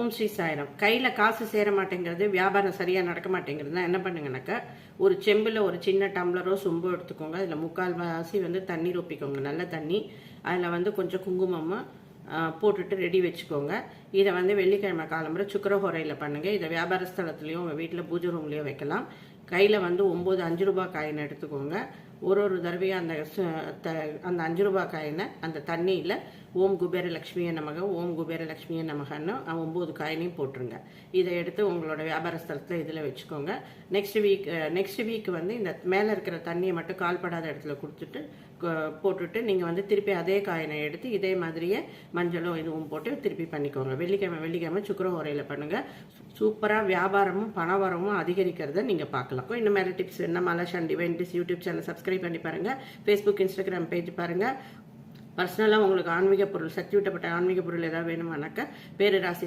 ஓம் ஸ்ரீ சாயிரம். கையில் காசு சேர மாட்டேங்கிறது, வியாபாரம் சரியாக நடக்க மாட்டேங்கிறதுனா என்ன பண்ணுங்கனாக்கா, ஒரு செம்பில் ஒரு சின்ன டம்ளரோ சொம்போ எடுத்துக்கோங்க. அதில் 3/4 தண்ணீர் ஊற்றிக்கோங்க, நல்ல தண்ணி. அதில் கொஞ்சம் குங்குமமாக போட்டுட்டு ரெடி வச்சுக்கோங்க. இதை வெள்ளிக்கிழமை காலம்புற சுக்கரஹோரையில் பண்ணுங்கள். இதை வியாபார ஸ்தலத்துலேயும் உங்கள் வீட்டில் பூஜை ரூம்லேயோ வைக்கலாம். கையில் 9 5 ரூபா காயினை எடுத்துக்கோங்க. ஒரு தடவையாக அந்த 5 ரூபா காயினை அந்த தண்ணியில் ஓம் குபேர லக்ஷ்மியை நமக, ஓம் குபேர லக்ஷ்மியை நமகன்னு 9 காயினையும் போட்டுருங்க. இதை எடுத்து உங்களோட வியாபார ஸ்தலத்தில் இதில் வச்சுக்கோங்க. நெக்ஸ்ட் வீக் இந்த மேலே இருக்கிற தண்ணியை மட்டும் கால்படாத இடத்துல போட்டுட்டு நீங்கள் திருப்பி அதே காயினை எடுத்து இதே மாதிரியே மஞ்சளும் இதுவும் போட்டு திருப்பி பண்ணிக்கோங்க. வெள்ளிக்கிழமை சுக்கரஹோரையில் பண்ணுங்கள். சூப்பராக வியாபாரமும் பணவரமும் அதிகரிக்கிறத நீங்கள் பார்க்கலாம். இன்னும் மேலே டிப்ஸ் என்ன மாலாஷான் divine tips YouTube channel subscribe பண்ணி பாருங்கள். ஃபேஸ்புக் இன்ஸ்டாகிராம் பேஜ் பாருங்கள். பர்சனலாக உங்களுக்கு ஆன்மீக பொருள், சக்தி விட்டப்பட்ட ஆன்மீக பொருள் ஏதாவது வேணுமானாக்கா பேரு ராசி